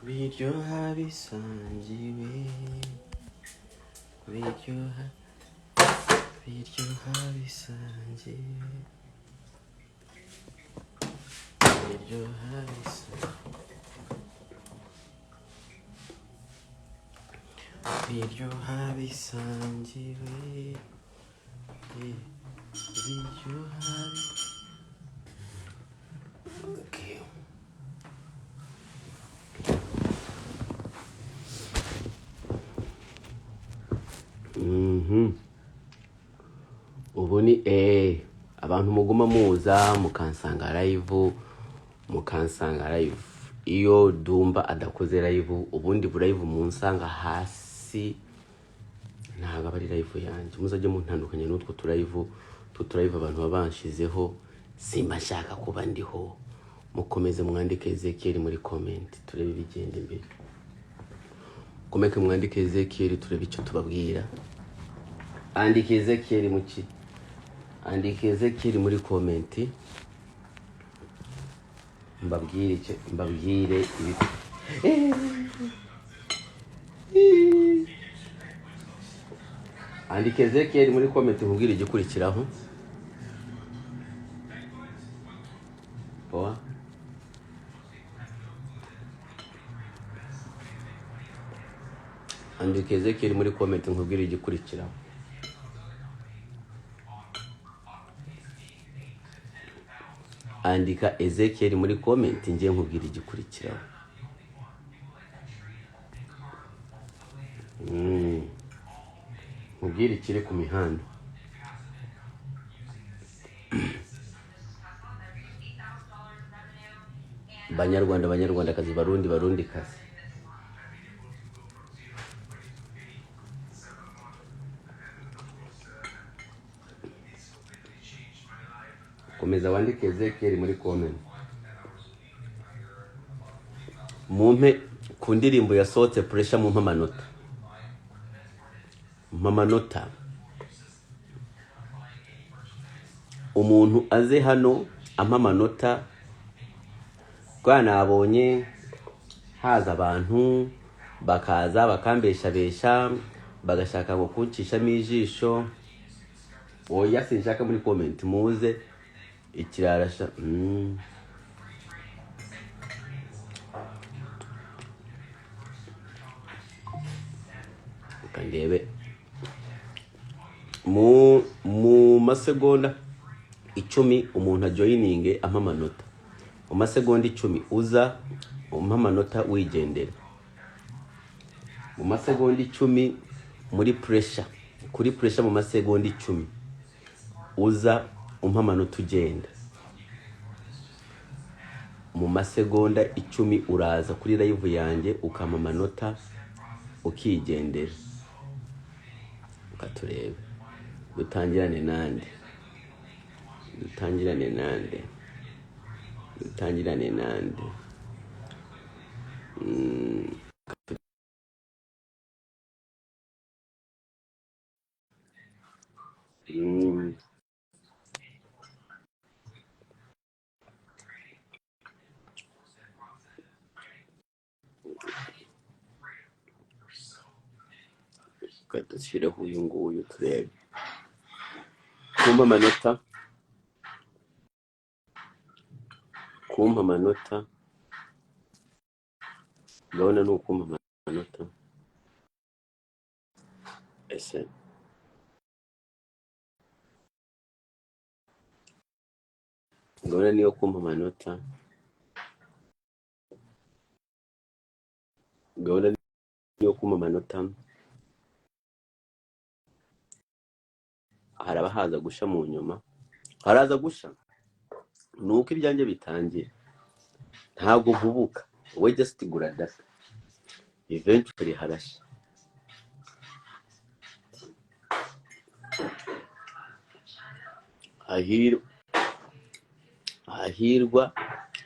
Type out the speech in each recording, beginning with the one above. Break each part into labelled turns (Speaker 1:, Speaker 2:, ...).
Speaker 1: biryoha bisangiwe biryoha bisangiwe biryoha bisangiwe biryoha okay. Ubu ni abantu muguma muza mukansanga live iyo Dumba adakoze live ubundi live munsanga hasi ntago abari live yanjye muzaje muntandukanye n'utwo turive abantu babanshizeho simba shaka kuba ndiho mukomeze mwandike Ezekiel muri comment turebe bigenda imbere komeke mwandike Ezekiel turebe icyo tubabwira andike Ezekiel muki andike Ezekiel muri comment mbabwire ibi andike Ezekiel muri comment nkubwire igikurikiraho poa andike Ezekiel muri comment nkubwire igikurikiraho andika Ezekiel muri comment ngiye nkubwira igikurikiraho nkubwire ikiri ku mihanda banyarwandakazi barundi kazi komeza wandike Ezekiel muri comment mumpe ku ndirimbo yasohotse Pressure mumpe amanota umuntu aze hano ampa amanota kwa nabonye haza abantu bakaza bakambeshabesha bagashaka ngo kuncishamo ijisho oya sinshaka muri comment muze ikirarasha kandebe mu masegonda 10 umuntu ajoyininge ampa amanota mu masegonda 10 uza umpa amanota wigendera mu masegonda 10 muri Pressure kuri Pressure mu masegonda 10 uza umpa amanota ugenda mu masegonda 10 uraza kuri live yanjye ukampa amanota ukigendera ukaturebe dutangirane nande Dushireho uyu nguyu turebe kumpa amanota ndabona ni ukumpa amanota ese ndabona niyo kumpa amanota ndabona niyo kumpa amanota haraba haza gusha mu nyuma haraza gusha nuko ibyanjye bitangiye ntabwo vubuka we just gura data eventually harasha ahirwa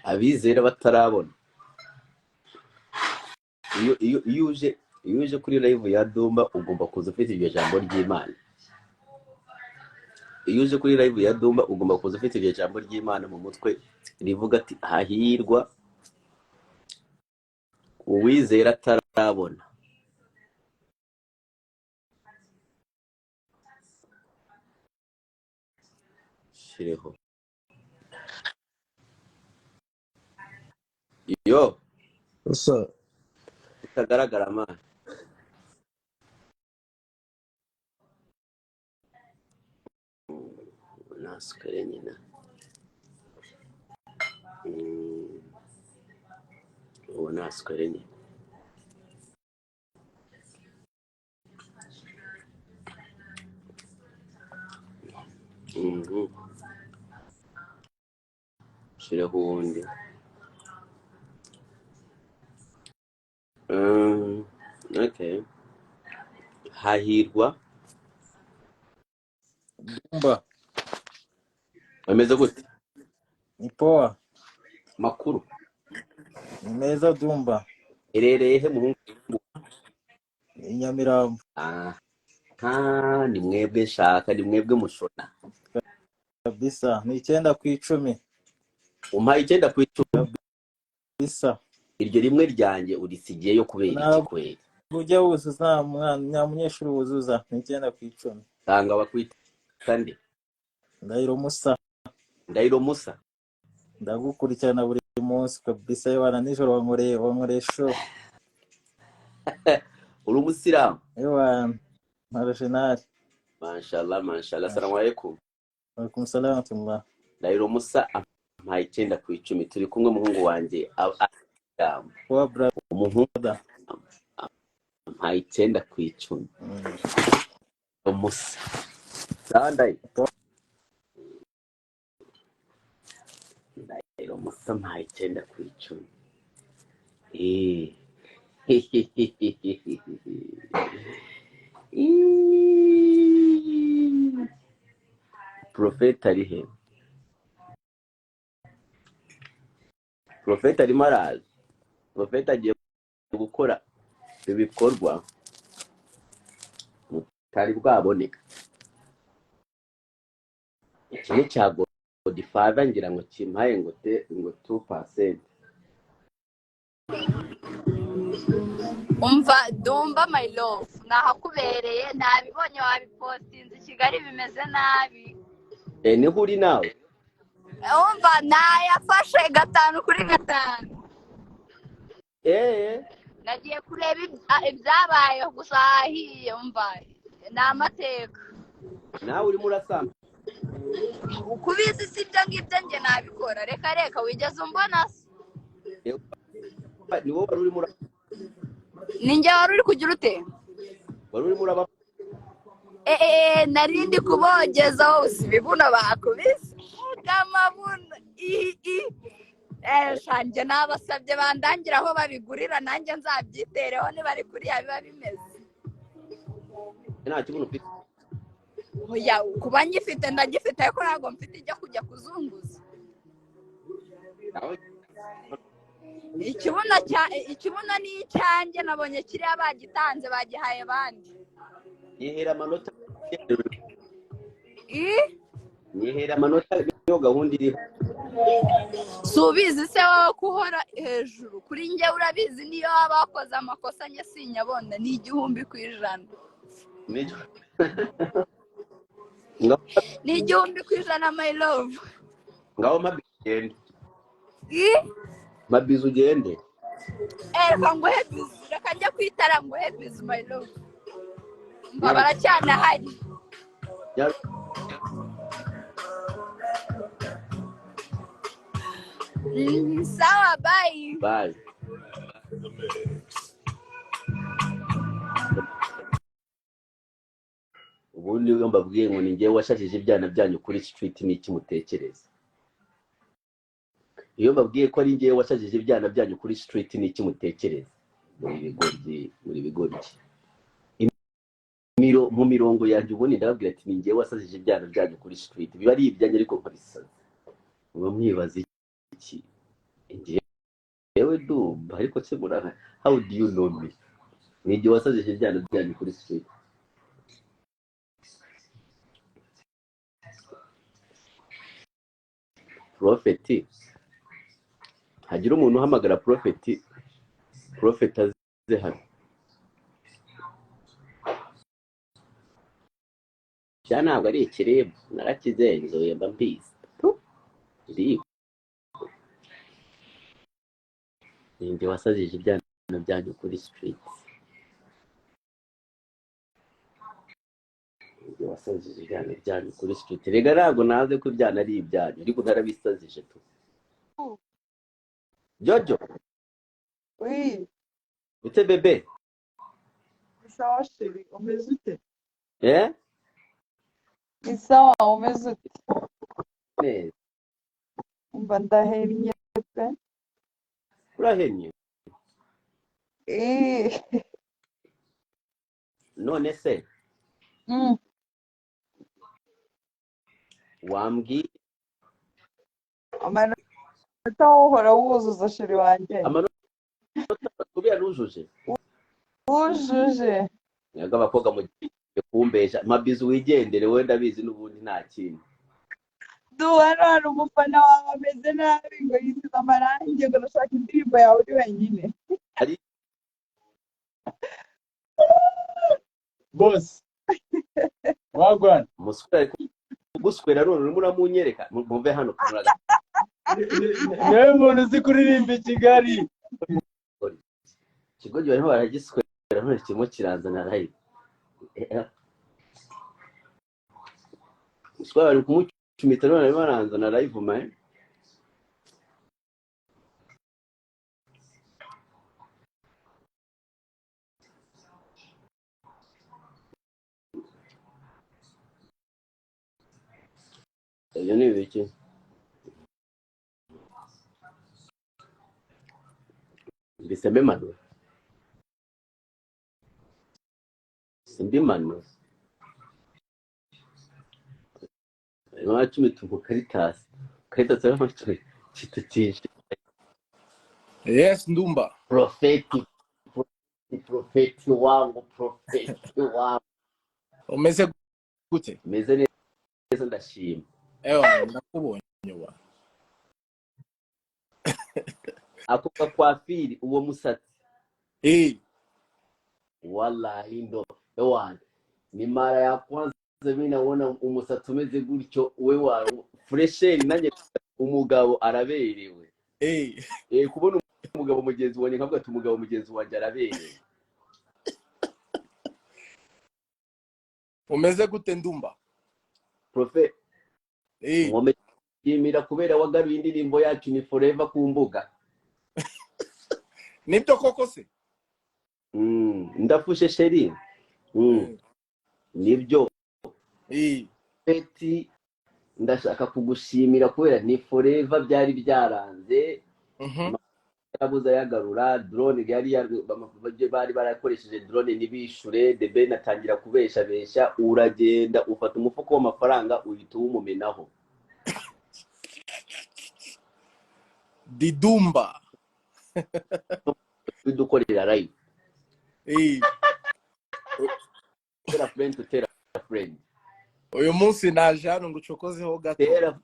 Speaker 1: abizera batarabona iyo uje kuri live ya Dumba ugomba kuza ufite iryo jambo ry'Imana iyo uje kuri live ya Dumba ugomba kuza ufite iryo jambo ry'Imana mu mutwe rivuga ati hahirwa uwizera atarabona shireho yo
Speaker 2: Usa
Speaker 1: utagaragara amana nasikare nyina uwo nasikare nyina shireho uwundi okay hahirwa
Speaker 2: Dumba
Speaker 1: bameze gute
Speaker 2: ni poa
Speaker 1: makuru
Speaker 2: ni meza Dumba
Speaker 1: irereye he muhungu
Speaker 2: ni Nyamirambo
Speaker 1: ni mwebwe nshaka ni mwebwe mushona
Speaker 2: kabisa ni 9/10
Speaker 1: umpaye 9/10
Speaker 2: kabisa
Speaker 1: iryo rimwe ryanjye urisigiye yo kubera iki kweli
Speaker 2: ujya wuzuza nyamunyeshuri wuzuza ni 9/10
Speaker 1: tanga bakwita kandi Ndahiro Musa
Speaker 2: ndagukurikirana buri munsi kabisa yabana nijoro wankoreye show
Speaker 1: uri umusiramu
Speaker 2: ewa marashinari
Speaker 1: mashallah assalamu alaikum
Speaker 2: alaikum salam tumba
Speaker 1: Ndahiro Musa ampaye 9/10 turi kumwe muhungu wanjye
Speaker 2: wa brother
Speaker 1: umuhungu ampaye 9/10 Musa Sunday Ndahiro Musa ampaye 9/10 Prophet ari he Prophet ari marazi Prophet agiye gukora ibikorwa mutari bwaboneka ikintu cya Godfather ngira ngo kimpaye ngo 2%.
Speaker 3: umva Dumba my love nahakubereye nabibonye wabipostinze Kigali bimeze nabi
Speaker 1: niho uri nawe
Speaker 3: umva nayafashe 5/5 nagiye kureba ibyabaye gusa ahiye umva ni amateka
Speaker 1: nawe urimo urasamba
Speaker 3: ukubizi si ibyo ngibyo njye nabikora reka wigeze umbona se
Speaker 1: ni wowe wari urimo
Speaker 3: ninjye wari uri kugira ute
Speaker 1: wari urimo uraba
Speaker 3: narindi kubogeza hose ibibuno bakubise amabuno shanjye nabasabye bandangira aho babigurira nanjye nzabyitereho nibari kuriya biba bimeze
Speaker 1: nta kibuno ufite
Speaker 3: oya kuba ngifite ndagifite ariko ntabwo mfite ijya kujya kuzunguza ikibuno ni icyanjye nabonye kiriya bagitanze bagihaye abandi
Speaker 1: yihera amanota niyo gahunda iriho
Speaker 3: subizi se wowe kuhora hejuru kuri njye urabizi niyo waba wakoze amakosa njye sinyabona ni 100%. Ni 100% my love.
Speaker 1: Ngaho mabizu ugende
Speaker 3: reka nguhe bizu reka njya kwitara nguhe bizu my love mba baracyana hari sawa bye
Speaker 1: ubundi iyo mbabwiye ngo ninjye washashije ibyana byanyu kuri street n'iki mutekereza iyo mbabwiye ko ari njye washashije ibyana byanyu kuri street n'iki mutekereza muri bigoryi mu mirongo yanjye ubundi ndababwira ati ninjye wasashije ibyana byanyu kuri street biba ari ibyanyu ariko nkabisa uba mwibaza iki njyewe Dumba ariko se muraha how do you know me ninjye wasashije ibyana byanyu kuri street Prophet hagira umuntu uhamagara Prophet Prophet aze hano cyane ntabwo ari ikirembo narakizenzuye mba mbizi ndiyo ninde wasazije ibyana byanyu kuri street ninde wasazije ibyana byanyu kuri street rega ntabwo naze ko ibyana ari ibyanyu ariko narabisazije tu Jojo
Speaker 4: Oui,
Speaker 1: ute bebe
Speaker 4: sawa chérie, umeze ute? Ni sawa, umeze ute?
Speaker 1: neza
Speaker 4: Umva ndahennye pe.
Speaker 1: urahenye
Speaker 4: Eh,
Speaker 1: none se
Speaker 4: mm,
Speaker 1: wambwiye
Speaker 4: amanota uhora wuzuza chérie wanjye.
Speaker 1: amanota kubera nujuje
Speaker 4: Wujuje.
Speaker 1: nyaga abakobwa mugiye kumbesha mabizi wigendere wenda bizi n'ubundi nta kintu
Speaker 4: Hano hari umufana wawe ameze nabi ngo yisize amarangi ngo arashaka indirimbo yawe uri wenyine.
Speaker 1: ari
Speaker 2: Boss. Wagwan.
Speaker 1: umusore ari kuguswera none urimo uramunyereka muve hano kumuraga
Speaker 2: Niwe muntu uzi kuririmba i Kigali.
Speaker 1: ikigo gihe barimo baragiswera none kirimo kirazana live umusore bari kumucumita none barimo baranzana live man ibyo ni ibiki mbiseme mano simbi mano barimo baracumita umukaritasi karitasi barimo kitukishe
Speaker 2: Yes, Ndumba.
Speaker 1: profeti wangu
Speaker 2: Umeze gute?
Speaker 1: meze neza ndashima
Speaker 2: Ewa, ndakubonye wa.
Speaker 1: ako gakwafiri uwo musatsi
Speaker 2: Eh,
Speaker 1: wallahi ndo ewana ni mara ya kwanza mimi naona umusatsi umeze gutyo we wa fresheri nanjye umugabo araberewe kubona umugabo mugenzi wanjye nkavuga ati umugabo mugenzi wanjye araberewe
Speaker 2: umeze gute Ndumba?
Speaker 1: Prophet yimira kubera wagaruye indirimbo yacu ni forever ku mbuga
Speaker 2: Nibyo koko se?
Speaker 1: ndafushe sheri nibyo Peti ndashaka kugushimira kubera ni forever byari byaranze yabuza yagarura drone yari bari barakoresheje drone nibishure The Ben atangira kubesha uragenda ufata umufuko w'amafaranga uhita umumenaho
Speaker 2: Didumba
Speaker 1: bidukorera live tera friend to tera friend
Speaker 2: uyu munsi naje hano ngo ucokozeho gato
Speaker 1: tera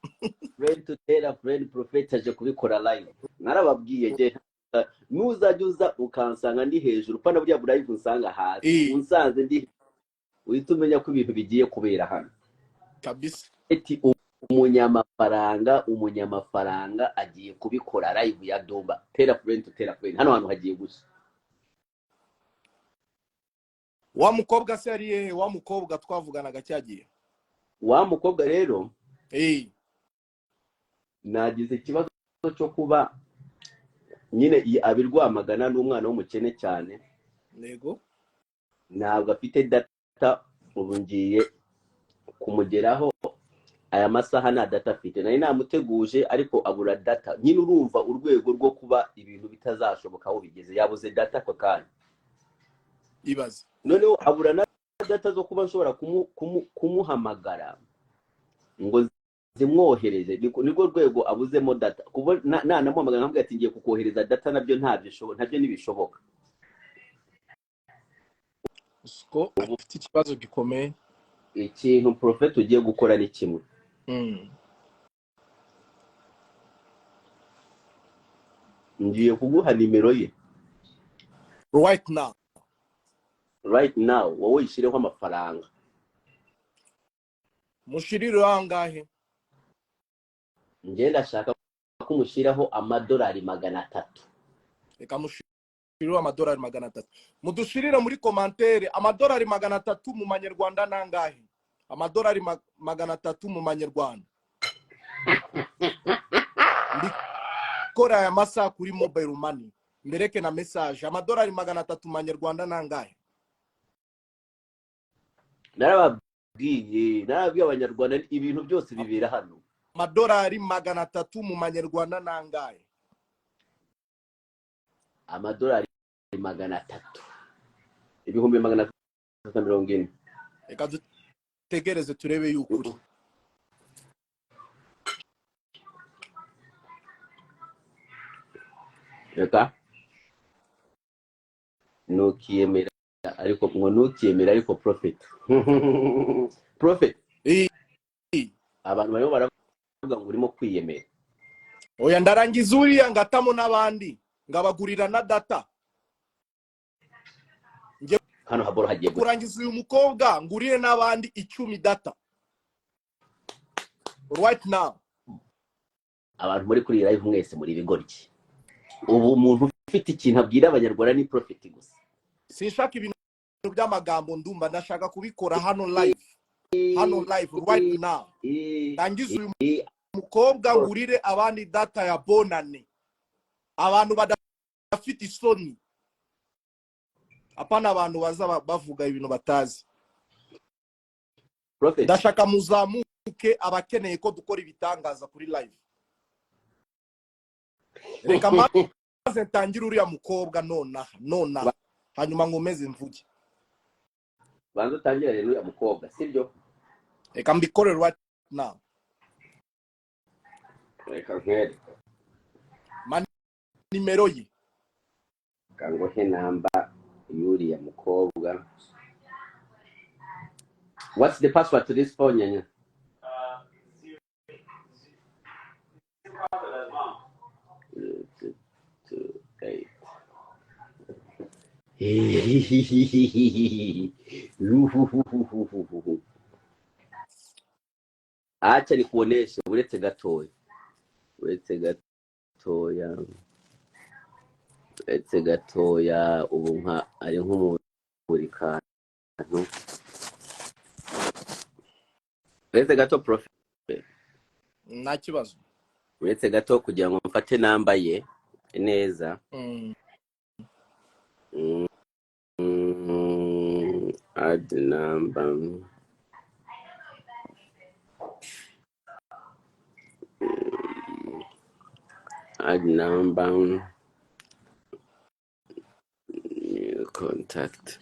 Speaker 1: friend to tera friend Prophet aje kubikora live narababwiye je nuzajuza ukansanga ndi hejuru pana burya live unsanga hasi unsanze ndi uhita umenya ko ibintu bigiye kubera hano
Speaker 2: kabisa
Speaker 1: eti umunyamafaranga agiye kubikora live ya Dumba tera friend to tera friend hano hantu hagiye gusa
Speaker 2: wa mukobwa se ari wa mukobwa twavuganaga cyagiye
Speaker 1: wa mukobwa rero nagize ikibazo cyo kuba nyine abirwamagana n'umwana w'umukene cyane
Speaker 2: nego
Speaker 1: ntabwo afite data ubu ngiye kumugeraho aya masaha nta data afite nari namuteguje ariko abura data nyine urumva urwego rwo kuba ibintu bitazashoboka aho bigeze yabuze data kwa kanya
Speaker 2: ibaze
Speaker 1: noneho abura na data zo kuba nshobora kumuhamagara ngo zimwohereze niko rwego abuzemo data kuko namuhamagara nkavuga ati ngiye kukohereza data nabyo ntabyo nibishoboka
Speaker 2: usko afite ikibazo gikomeye
Speaker 1: ikintu Prophet ugiye gukora ni kimwe ngiye kuguha nimero ye
Speaker 5: right now.
Speaker 1: Right now wowe ishireho amafaranga.
Speaker 5: Mushiriro angahe?
Speaker 1: Nje ndashaka ko mushiraho amadolari 300.
Speaker 5: Reka mushiriro amadolari 300. Mudushirire muri commentaire amadolari 300 mu manyarwanda nangahe? Amadolari 300 mu manyarwanda. Ndikora ya masa kuri mobile money. Mbereke na message amadolari 300 mu manyarwanda nangahe?
Speaker 1: Narababwiye abanyarwanda ibintu byose bibera hano.
Speaker 5: Amadolari 300 mu manyarwanda nangahe?
Speaker 1: Amadolari 300. Ibihumbi 340.
Speaker 5: Reka dutegereze turebe y'ukuri.
Speaker 1: Reka nukiyemera ariko Prophet. Prophet. Abantu barimo baravuga ngo urimo kwiyemera.
Speaker 5: Oya ndarangiza uriya ngatamo n'abandi ngabagurira na data.
Speaker 1: Hano haboro hagiye
Speaker 5: kurangiza uyu mukobwa nguriye n'abandi 10 data. Right now.
Speaker 1: Abantu muri kuri live mwese muri bigoryi. Ubu umuntu ufite ikintu abwira abanyarwanda ni Prophet gusa.
Speaker 5: Sinshaka ibintu by'amagambo ndumva ndashaka kubikora hano live. Hano live right now. Tangiza uyu mukobwa ngurire abandi data ya bonane. Abantu badafite isoni. Apana abantu baza bavuga ibintu batazi.
Speaker 1: Prophet.
Speaker 5: Ndashaka muzamuke abakeneye ko dukora ibitangaza kuri live. Reka maze ntangire uriya mukobwa nona. Hanyuma ngomeze mvuge.
Speaker 1: Banza utangira rero uriya mukobwa, sibyo?
Speaker 5: Reka mbikore right now.
Speaker 1: Reka nkere.
Speaker 5: Nimero ye.
Speaker 1: Kangohe namba y'uriya mukobwa. What's the password to this phone, Nyanya? Acha nikuoneshe uretse gatoya ubu nka ari nk'umurikano. Uretse gato Prophet.
Speaker 5: Nta kibazo.
Speaker 1: Uretse gato kugira ngo mfate namba ye neza. Add number. Add number. New contact.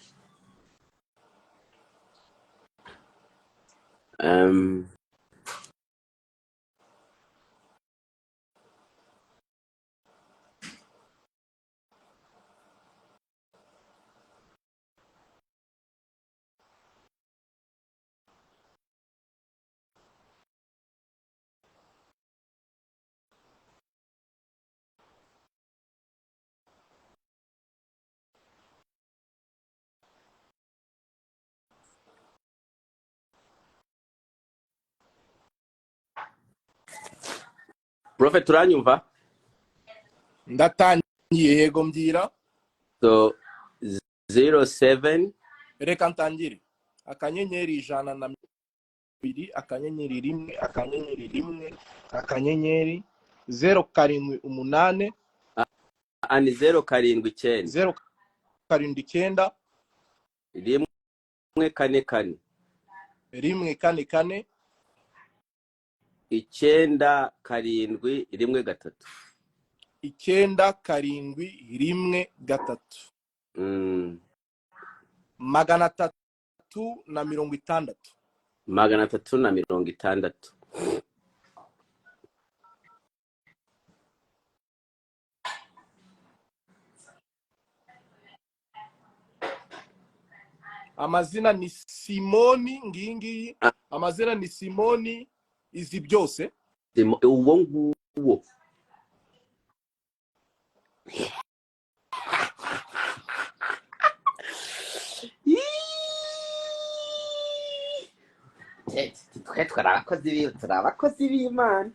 Speaker 1: Prophet turanyumva?
Speaker 5: Ndatangiye yego mbwira.
Speaker 1: So 07
Speaker 5: Reka ntangire. Akanyenyeri 102 akanyenyeri 1 akanyenyeri 1 akanyenyeri 078
Speaker 1: ani 079
Speaker 5: 079
Speaker 1: 144
Speaker 5: 144
Speaker 1: 9 karindwi 1 gatatu
Speaker 5: 9 karindwi 1 gatatu 360
Speaker 1: 360.
Speaker 5: Amazina ni Simoni ngingi. Amazina ni Simoni izi byose.
Speaker 1: Uwo nguwo. twe twarabakozi b'Imana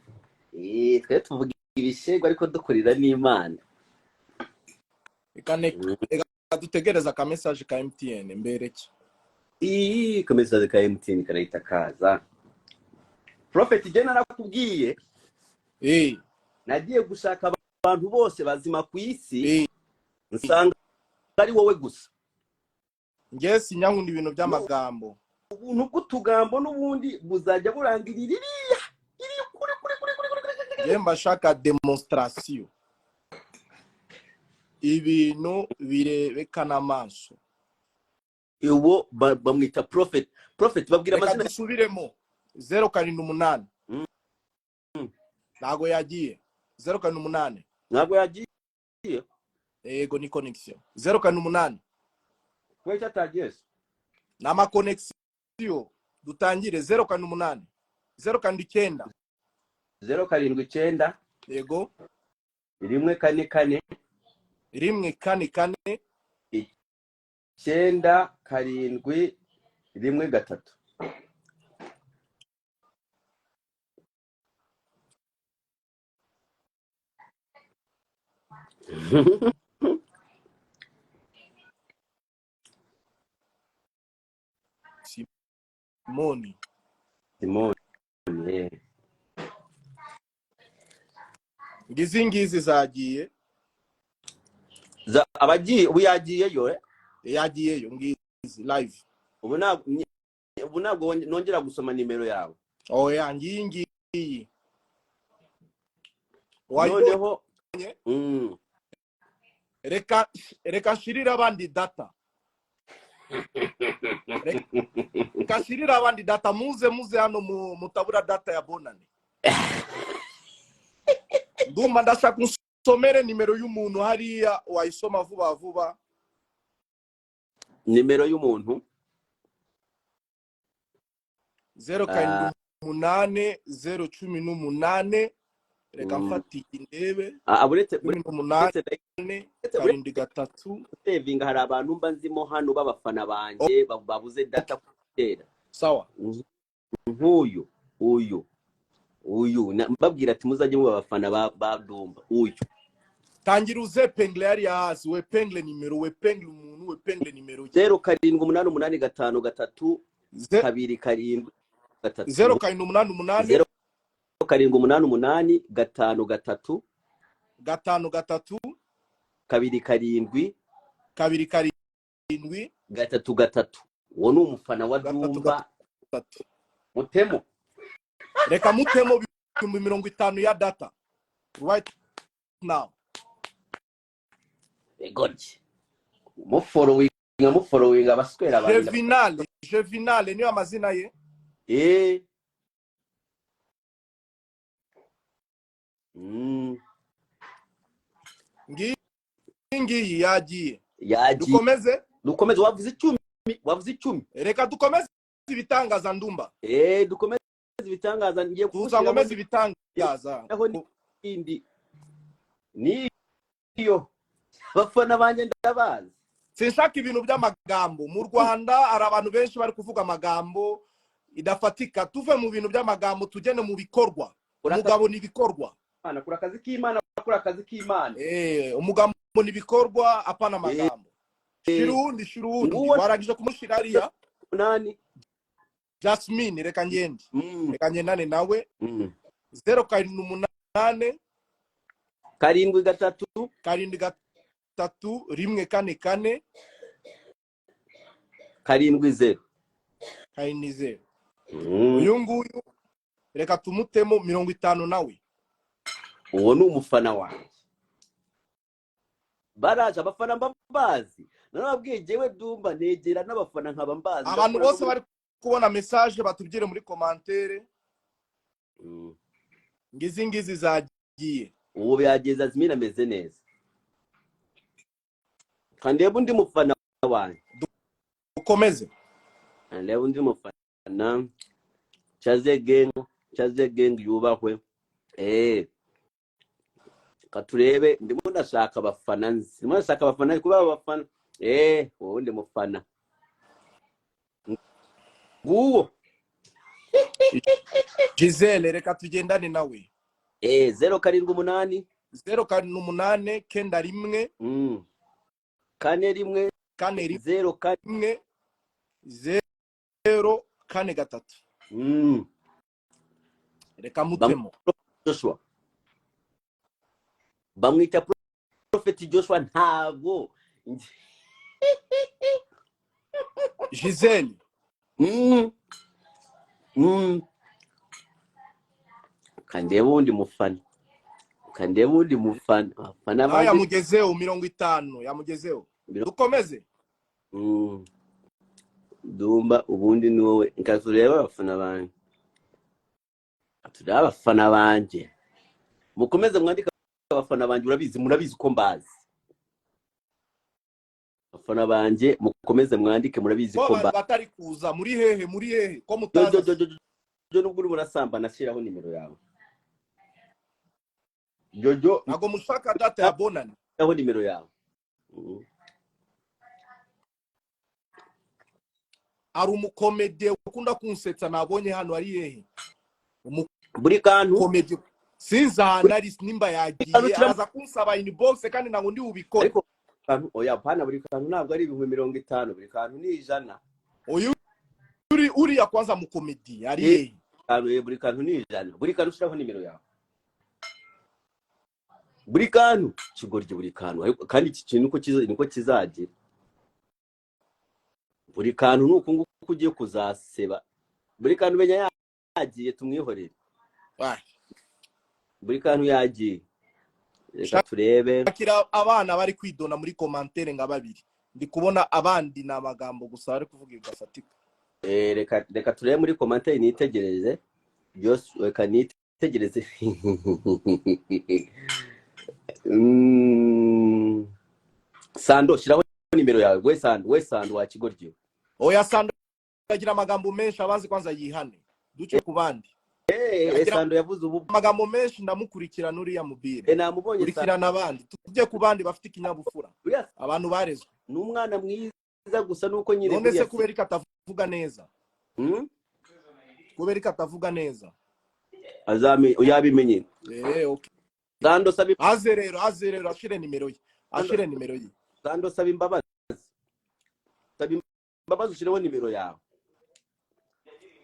Speaker 1: twe tuvuga ibishego ariko dukorera n'Imana.
Speaker 5: Reka dutegereza ka message ka MTN mbereke.
Speaker 1: Ka message ka MTN karahita kaza. Prophet je narakubwiye nagiye gushaka abantu bose bazima ku isi nsanga ari wowe gusa.
Speaker 5: Ngiye sinyankunda ibintu by'amagambo.
Speaker 1: Ubuntu bw'utugambo n'ubundi buzajya burangirira iriya kuri.
Speaker 5: Ngiye mbashaka demonstration. Ibintu birebekana amaso.
Speaker 1: Uwo bamwita Prophet babwira amazina
Speaker 5: dusubiremo 078 ntago yagiye 078
Speaker 1: ntago yagiye
Speaker 5: yego ni connection 078
Speaker 1: kwecha tagiye
Speaker 5: nama connection dutangire 078 079
Speaker 1: 079
Speaker 5: yego
Speaker 1: 144
Speaker 5: 144
Speaker 1: 9 7 1
Speaker 5: Simoni ngizi zagiye
Speaker 1: abagiye ubu yagiyeyo
Speaker 5: yagiyeyo ngizi live
Speaker 1: ubu ntabwo nongera gusoma nimero yawe.
Speaker 5: Oya ngiyi
Speaker 1: noneho
Speaker 5: reka shirira abandi data kashirira abandi data muze hano mutabura data ya bonane. Ndumva ndashaka nsomere nimero y'umuntu hariya wayisoma vuba.
Speaker 1: Nimero y'umuntu
Speaker 5: 078 018 reka mfatike ndebe
Speaker 1: aburetse
Speaker 5: 18 3
Speaker 1: sevinga hari abantu mba nzimo hano babafana banje babuze data kutera
Speaker 5: sawa
Speaker 1: uyu mbabwira ati muzajye mu babafana ba Dumba uyu
Speaker 5: tangira uze pengle yari hasi we pengle nimero we pengle umuntu we pengle nimero
Speaker 1: 078853 2 7
Speaker 5: 078
Speaker 1: 0788 5 3 2 7 3 uwo ni umufana wa Dumba Mutemo.
Speaker 5: Reka Mutemo 50 ya data right now.
Speaker 1: Egorje mufollowing abaswera
Speaker 5: abandi Jevinale niyo amazina ye ngiyi yagiye dukomeze wavuze 10 reka dukomeze ibitangaza Ndumba
Speaker 1: dukomeze ibitangaza ngiye
Speaker 5: kuzakomeza ibitangaza
Speaker 1: aho n'indi niyo bafana banje ndabazi.
Speaker 5: Sinshaka ibintu by'amagambo mu Rwanda ari abantu benshi bari kuvuga amagambo idafatika. Tuve mu bintu by'amagambo tugene mu bikorwa. Umugabo ni bikorwa
Speaker 1: kura akazi k'Imana
Speaker 5: umugabo ni bikorwa apana amagambo. Shirundi baragije kumushira hariya
Speaker 1: nani
Speaker 5: Jasmine reka ngendane nawe 078
Speaker 1: 7
Speaker 5: 3 144
Speaker 1: 7
Speaker 5: 0 uyu nguyu reka tumutemo 50 nawe
Speaker 1: uwo ni umufana wanjye baraje abafana mbabazi narababwiye jewe Dumba negera n'abafana nkaba mbazi
Speaker 5: abantu bose bari kubona message batubwire muri commentaire ngizi zagiye
Speaker 1: ubu byageza Azmina ameze neza kandi undi mufana wanjye
Speaker 5: dukomeze
Speaker 1: kandi undi mufana Chaze gang yubahwe katurebe ndimo ndashaka abafana kuba abafana wowe ndi mufana nguwo
Speaker 5: Gisele reka tugendane nawe
Speaker 1: 078
Speaker 5: 0 kenda rimwe
Speaker 1: kane rimwe
Speaker 5: kane
Speaker 1: 0
Speaker 5: rimwe 0 kane gatatu reka mutemo
Speaker 1: Joshua bamwita Prophet Joshua ntabwo
Speaker 5: Gisele
Speaker 1: kandeba undi mufana afana
Speaker 5: abandi yamugezeho 50 yamugezeho dukomeze
Speaker 1: Dumba ubundi ni wowe nkazureba abafana banje abafana banje mukomeze mwandika abafana banje murabizi ko mbazi abafana banje mukomeze mwandike murabizi ko mbazi
Speaker 5: batari kuza muri hehe ko mutazi
Speaker 1: nubwo uri murasamba nashyiraho nimero yawe Jojo
Speaker 5: nago mushaka data ya bonani
Speaker 1: aho nimero yawe
Speaker 5: ari umukomedie ukunda kunsetsa nabonye hano ari hehe
Speaker 1: buri kantu
Speaker 5: komedie sinzana ari nimba yagiye aza kunsaba inbox kandi nago ndi ubikora
Speaker 1: ariko kantu oya pana buri kantu ntabwo ari 50 buri kantu ni 100
Speaker 5: oyu uri ya kwanza mukomedie ari hehe
Speaker 1: kantu buri kantu ni 100 buri kantu ushiraho nimero yawe buri kantu kigorye buri kantu kandi iki kintu niko kizagira buri kantu nuko nguko ugiye kuzaseba buri kantu benya yagiye tumwihorere buri kantu yagiye reka turebe
Speaker 5: akira abana bari kwidona muri commentaire nga babiri ndi kubona abandi na magambo gusa ari kuvuga igafatika
Speaker 1: reka turebe muri commentaire nitegereze byose reka nitegereze Sando shiraho nimero yawe we Sando wa kigoryo
Speaker 5: oya Sando agira amagambo menshi abanzi kwanza yihane duce kubandi
Speaker 1: Sando yavuze ubu
Speaker 5: amagambo menshi ndamukurikirana uri ya mubire
Speaker 1: namubonye
Speaker 5: kurikirana abandi tujye kubandi bafite ikinyabufura abantu barezwe
Speaker 1: n'umwana mwiza gusa nuko nyine
Speaker 5: none se kubera ikatavuga neza kubera ikatavuga neza
Speaker 1: azame uyabimenye
Speaker 5: okay
Speaker 1: Sando sabi
Speaker 5: azerero ashire nimero ye
Speaker 1: Sando sabi imbabazi ushireho nimero yawe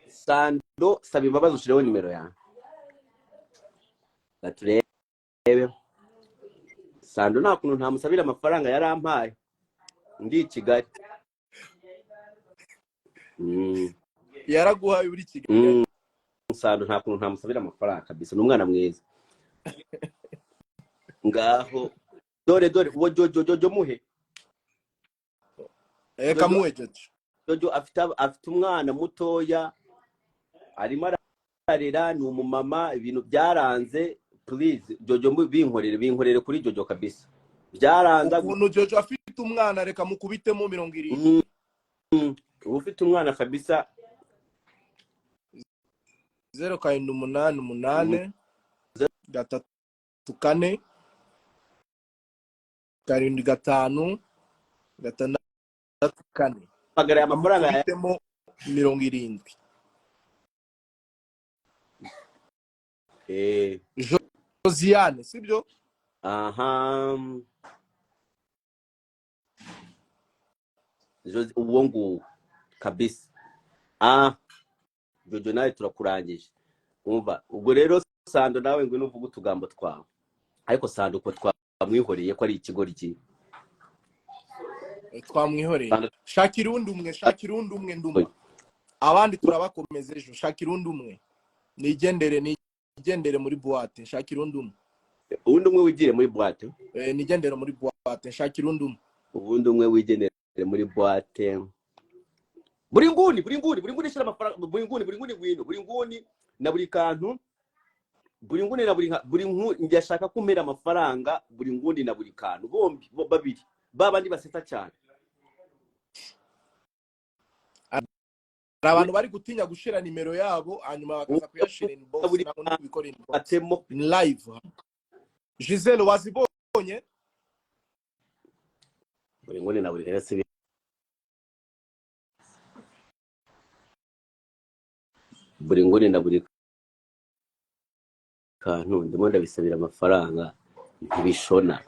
Speaker 1: Sando sabi imbabazi ushireho nimero yawe baturebe Sando nta kuntu ntamusabira amafaranga yarampaye ndi Kigali
Speaker 5: yaraguhaye uri Kigali
Speaker 1: Sando nta kuntu ntamusabira amafaranga kabisa n'umwana mwiza ngaho dore uwo Jojo muhe
Speaker 5: kamuhe
Speaker 1: Jojo afite umwana mutoya arimo ararera ni umumama ibintu byaranze please Jojo binkorere kuri Jojo kabisa byaranza
Speaker 5: ukuntu Jojo afite umwana reka mukubitemo 70
Speaker 1: ufite umwana kabisa
Speaker 5: 088 3 karindwi 5 6
Speaker 1: pagara amafaranga
Speaker 5: yatemo 70 Josiane sibyo
Speaker 1: uwo nguwo kabisa Jojo nawe turakurangije umva ubwo rero Sando nawe ngo nuvuga utugambo twawe ariko Sando uko twamwihoreye ko ari ikigoryi
Speaker 5: twamwihoreye shakira undi umwe ndumva abandi turabakomeza ejo shakira undi umwe nigendere muri boîte shakira undi
Speaker 1: umwe wigire muri boîte
Speaker 5: nigendere muri boîte shakira undi
Speaker 1: umwe wigendere muri boîte buri nguni shira amafaranga buri nguni na buri kantu buri nguni na buri nguni ndashaka kumera amafaranga buri nguni na buri kantu bombi babiri babandi baseta cyane
Speaker 5: abantu bari gutinya gushira nimero yabo hanyuma bakaza kuyashira inbox nako kubikora inbox live Gisele wazibonye
Speaker 1: buri nguni na buri hese buri nguni na buri kantu ndimo ndabisabira amafaranga ntibishona.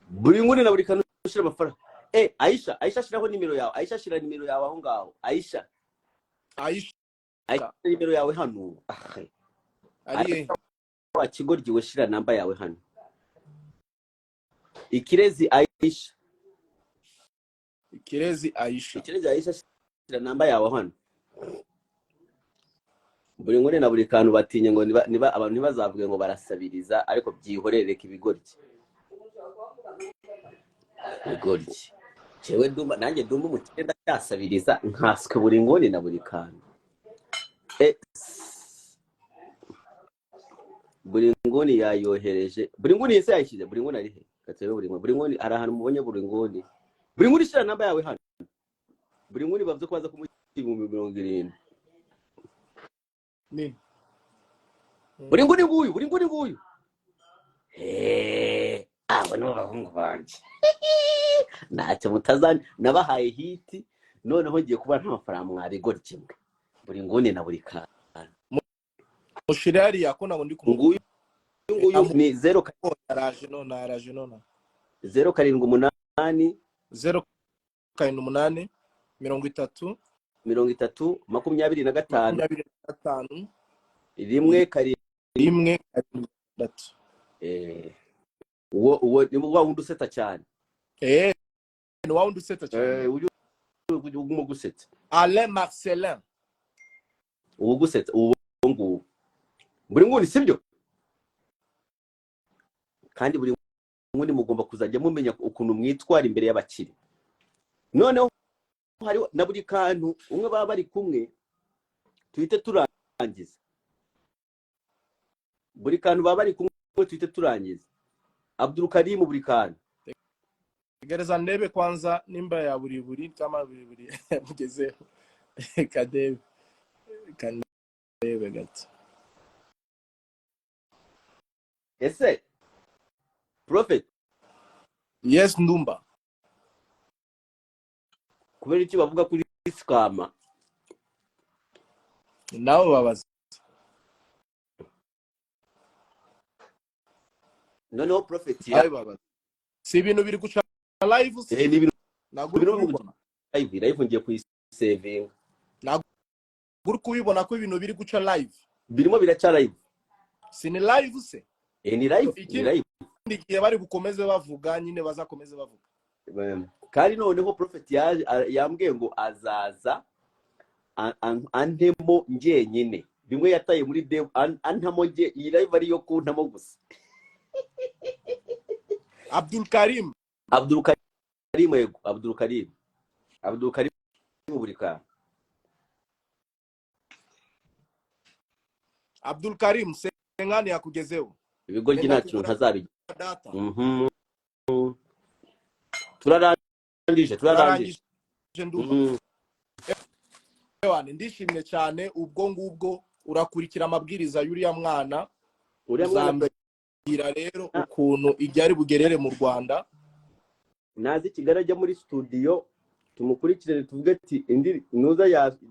Speaker 1: Buri nguni na buri kantu ushira amafaranga. Aisha shiraho nimero yawe. Aisha shira nimero yawe aho ngaho. Aisha nimero yawe hano.
Speaker 5: Ari
Speaker 1: akigoryiwe shira namba yawe hano. Ikirezi Aisha.
Speaker 5: Ikirezi Aisha
Speaker 1: shira namba yawe hano. Buri nguni na buri kantu batinye ngo niba abantu ntibazavuge ngo barasabiriza ariko byihorereka ibigoryi. Ibigoryi. Jewe ndumva nanjye ndumva umukire ndacyasabiriza nkaswe buri nguni na buri kantu. Buri nguni yayohereje. Buri nguni yese yayishyize. Buri nguni ari he? Gatebe buri nguni ari ahantu mubonye buri nguni. Buri nguni shira namba yawe hano. Buri nguni bavuze ko baza kumukibumbi 70.
Speaker 5: Ni.
Speaker 1: Buri nguni nguyu. Abo no bahungu banje. Ntacyo mutazani nabahaye hiti noneho ngiye kuba nta mafaranga mwabigora kimwe. Buri nguni na buri kantu.
Speaker 5: Mushirari yakona ngo ndi
Speaker 1: nguyu ni 0
Speaker 5: araje nona
Speaker 1: 078
Speaker 5: 0 8 30
Speaker 1: 25 rimwe kari uwo ni wa wundi useta cyane.
Speaker 5: Ni wa wundi useta cyane.
Speaker 1: Ugumo guseta.
Speaker 5: Alain Marcelin.
Speaker 1: Uwo guseta uwo nguwo. Buri nguni sibyo? Kandi buri nguni mugomba kuzajya mumenya ukuntu mwitwara imbere y'abakire. Noneho hari na buri kantu umwe baba bari kumwe tuhite turangiza. Buri kantu baba bari kumwe tuhite turangiza. Abdul Karim buri kantu.
Speaker 5: Gereza ndebe kwanza nimba ya buri kama buri mugezeho. Kadebe gato.
Speaker 1: Ese Prophet.
Speaker 5: Yes Ndumba.
Speaker 1: Kubera iki bavuga kuri scam?
Speaker 5: Nawe babaza.
Speaker 1: Noneho Prophet
Speaker 5: ya babaza. Si ibintu biri guca live se.
Speaker 1: Ni ibintu
Speaker 5: naguru
Speaker 1: live ngiye kuyisaving.
Speaker 5: Naguru kubibona ko ibintu biri guca live.
Speaker 1: Birimo biraca live.
Speaker 5: Si ni live se.
Speaker 1: Ni live.
Speaker 5: Ndigiye bari bukomeze bavuga nyine bazakomeze bavuga.
Speaker 1: Kandi noneho Prophet yambwiye ngo azaza antemo ngiye nyine. Bimwe yataye muri dev antamo ngiye iyi live ari yo kuntamo gusa.
Speaker 5: Abdul Karim
Speaker 1: buri kantu.
Speaker 5: Abdul Karim sengani yakugezeho.
Speaker 1: Ibigoryi ntakintu ntazabijya. Turarangije.
Speaker 5: Ndishimye cyane ubwo ngubwo urakurikira amabwiriza y'uriya mwana. Uzambwira rero ukuntu ibyari bugerere mu Rwanda.
Speaker 1: Nazi Kigali ajya muri studio tumukurikirane tuvuge ati indi nuza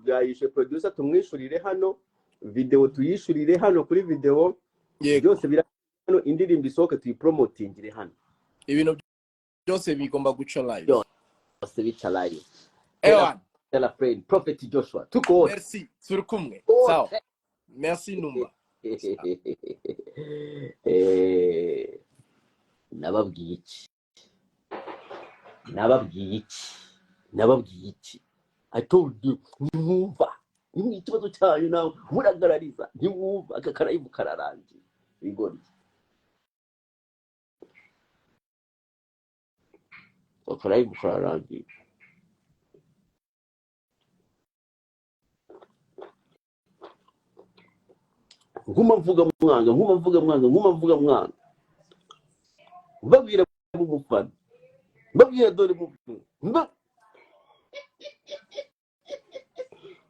Speaker 1: yayishe producer tumwishurire hano video tuyishurire hano kuri video byose bira hano indirimbo isohoke tuyipromotingire hano.
Speaker 5: Ibintu byose bigomba guca live.
Speaker 1: Byose bica live. Tell a friend Prophet Joshua tuko.
Speaker 5: Merci turi kumwe. Sawa. Merci Numba.
Speaker 1: Nababwiye iki I told you ntimwumva ni ikibazo cyanyu nawe muragarariza ntimwumva akakarayibu kararangiye bigoryi akarayibu kararangiye. Nguma mvuga mwanga mbabwira umufana mbabwira dore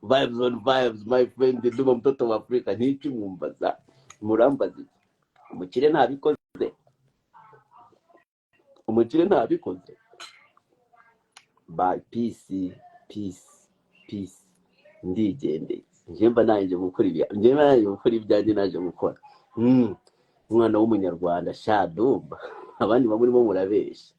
Speaker 1: vibes on vibes my friend nduma mtoto wa Afrika niki mwumbaza murambazi umukire ntabikoze by peace ndigendeye. njemba naje gukora ibyanjye naje gukora umwana w'umunyarwanda sha Dumba abandi bamurimo murabeshya